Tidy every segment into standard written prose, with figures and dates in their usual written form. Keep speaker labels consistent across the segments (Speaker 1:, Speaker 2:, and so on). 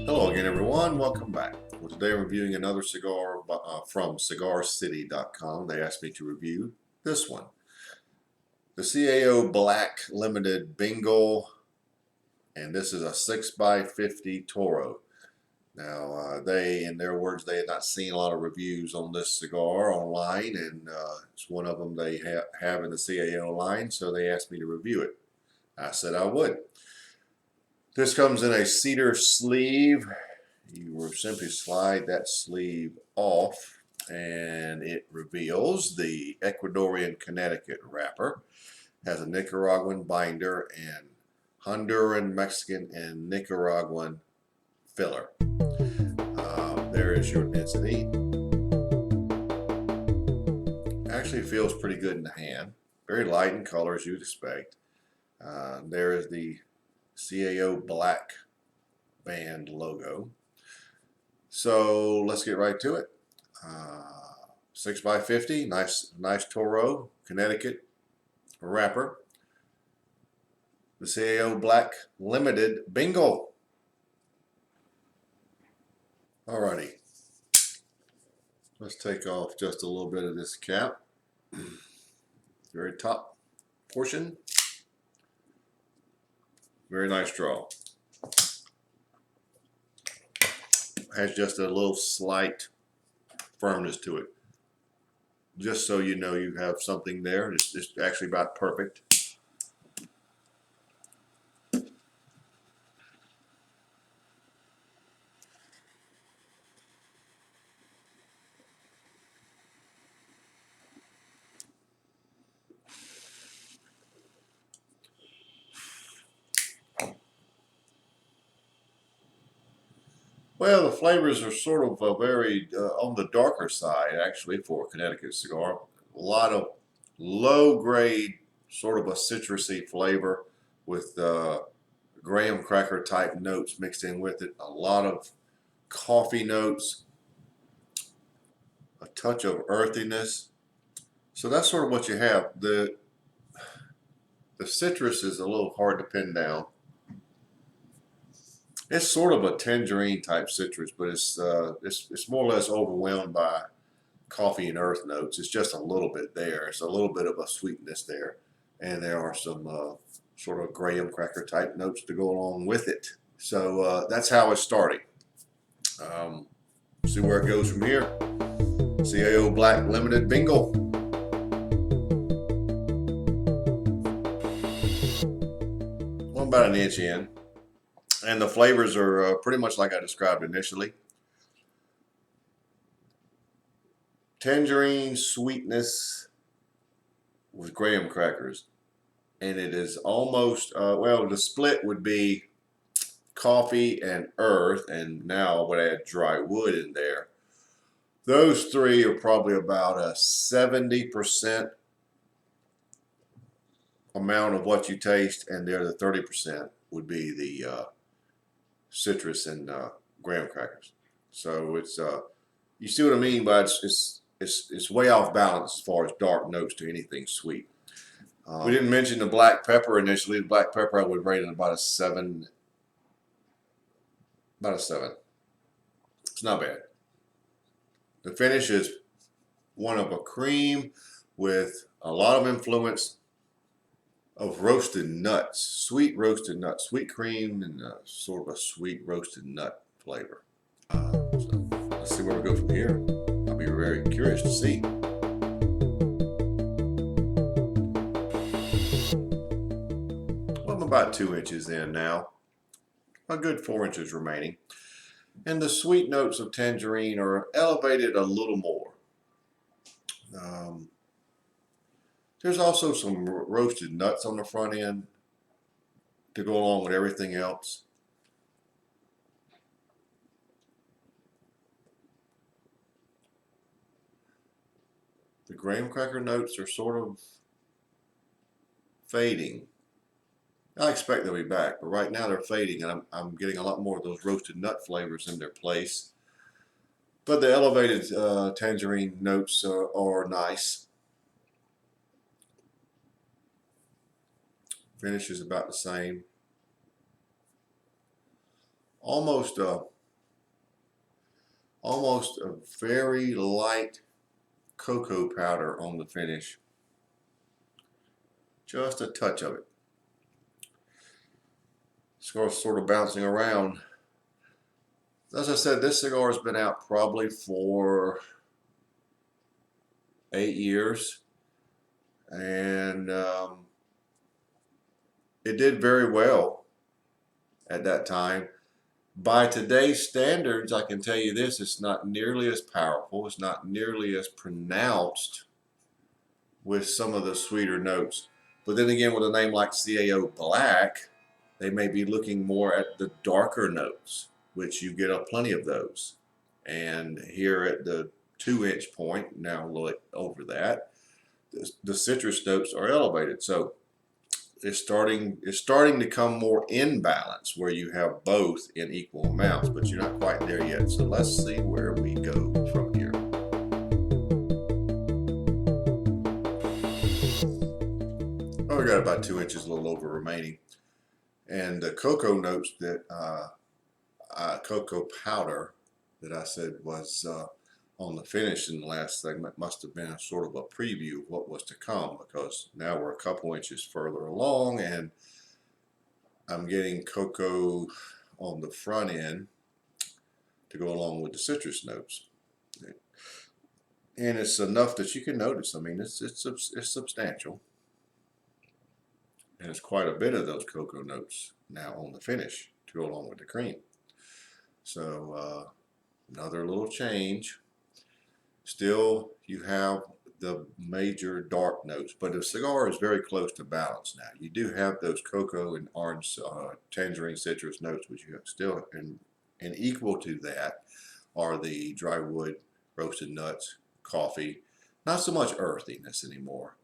Speaker 1: Hello again, everyone. Welcome back. Well, today I'm reviewing another cigar from cigarcity.com. They asked me to review this one. The CAO Black Limited Bengal, and this is a 6x50 Toro. Now, they, in their words, they had not seen a lot of reviews on this cigar online, and it's one of them they have in the CAO line, so they asked me to review it. I said I would. This comes in a cedar sleeve. You will simply slide that sleeve off and it reveals the Ecuadorian Connecticut wrapper. Has a Nicaraguan binder and Honduran, Mexican, and Nicaraguan filler. There is your density. Actually feels pretty good in the hand. Very light in color as you'd expect. There is the CAO Black Band logo. So let's get right to it. 6x50, nice Toro, Connecticut wrapper. The CAO Black Limited Bengal. Alrighty. Let's take off just a little bit of this cap. Very top portion. Very nice draw. Has just a little slight firmness to it. Just so you know you have something there. It's actually about perfect. Well, the flavors are sort of very on the darker side, actually, for a Connecticut cigar. A lot of low-grade, sort of a citrusy flavor with graham cracker type notes mixed in with it. A lot of coffee notes, a touch of earthiness. So that's sort of what you have. The citrus is a little hard to pin down. It's sort of a tangerine type citrus, but it's more or less overwhelmed by coffee and earth notes. It's just a little bit there. It's a little bit of a sweetness there, and there are some sort of graham cracker type notes to go along with it. So that's how it's starting. See where it goes from here. CAO Black Limited Bengal. Well, about an inch in. And the flavors are pretty much like I described initially. Tangerine sweetness with graham crackers. And it is almost, well, the split would be coffee and earth. And now I would add dry wood in there. Those three are probably about a 70% amount of what you taste. And the other 30% would be the citrus and graham crackers. So it's you see what I mean by it's way off balance as far as dark notes to anything sweet. We didn't mention the black pepper initially. The black pepper I would rate it about a 7. About a 7. It's not bad. The finish is one of a cream with a lot of influence of roasted nuts, sweet roasted nuts, sweet cream, and sort of a sweet roasted nut flavor. So let's see where we go from here. I'll be very curious to see. Well, I'm about 2 inches in now, a good 4 inches remaining, and the sweet notes of tangerine are elevated a little more. There's also some roasted nuts on the front end to go along with everything else. The graham cracker notes are sort of fading. I expect they'll be back, but right now they're fading, and I'm getting a lot more of those roasted nut flavors in their place. But the elevated tangerine notes are nice. Finish is about the same. Almost almost a very light cocoa powder on the finish. Just a touch of it. Cigar's sort of bouncing around. As I said, this cigar has been out probably for 8 years, and it did very well at that time. By today's standards, I can tell you this, it's not nearly as powerful, it's not nearly as pronounced with some of the sweeter notes. But then again, with a name like CAO Black, they may be looking more at the darker notes, which you get plenty of those. And here at the 2-inch point, now a little over that, the citrus notes are elevated. So it's starting to come more in balance where you have both in equal amounts, but you're not quite there yet. So let's see where we go from here. Oh, we got about 2 inches, a little over remaining. And the cocoa notes that, cocoa powder that I said was on the finish in the last segment must have been a sort of a preview of what was to come, because now we're a couple inches further along and I'm getting cocoa on the front end to go along with the citrus notes. And it's enough that you can notice. I mean, it's substantial. And it's quite a bit of those cocoa notes now on the finish to go along with the cream. So another little change. Still, you have the major dark notes, but the cigar is very close to balance now. You do have those cocoa and orange, tangerine, citrus notes, but you have still, and equal to that are the dry wood, roasted nuts, coffee. Not so much earthiness anymore.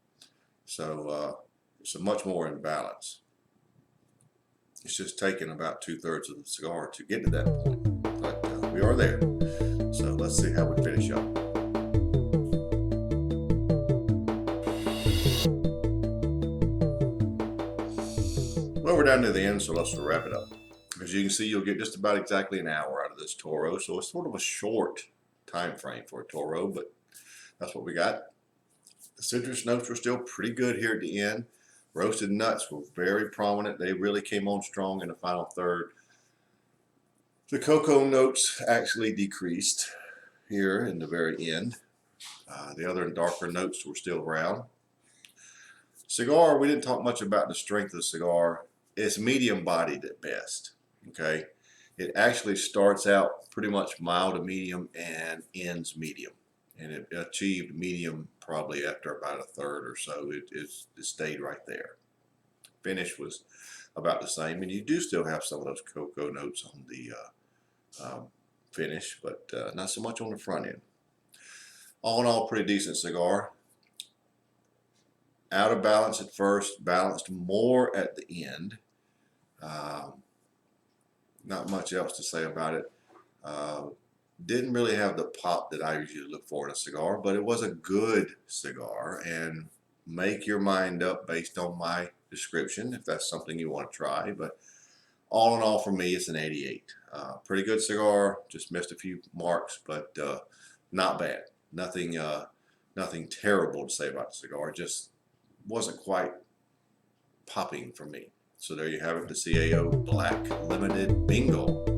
Speaker 1: So it's much more in balance. It's just taken about 2/3 of the cigar to get to that point, but we are there. So let's see how we finish up. Well, we're down to the end, so let's wrap it up. As you can see, you'll get just about exactly an hour out of this Toro, so it's sort of a short time frame for a Toro, but that's what we got. The citrus notes were still pretty good here at the end. Roasted nuts were very prominent. They really came on strong in the final third. The cocoa notes actually decreased here in the very end. The other darker notes were still around. Cigar, we didn't talk much about the strength of the cigar. It's medium bodied at best. Okay, it actually starts out pretty much mild to medium and ends medium, and it achieved medium probably after about a third or so. It stayed right there. Finish was about the same, and you do still have some of those cocoa notes on the finish, but not so much on the front end. All in all, pretty decent cigar. Out of balance at first, balanced more at the end. Not much else to say about it. Didn't really have the pop that I usually look for in a cigar, but it was a good cigar, and make your mind up based on my description if that's something you want to try. But all in all, for me, it's an 88. Pretty good cigar, just missed a few marks, but not bad. Nothing terrible to say about the cigar, just wasn't quite popping for me. So there you have it, the CAO Black Limited Bengal.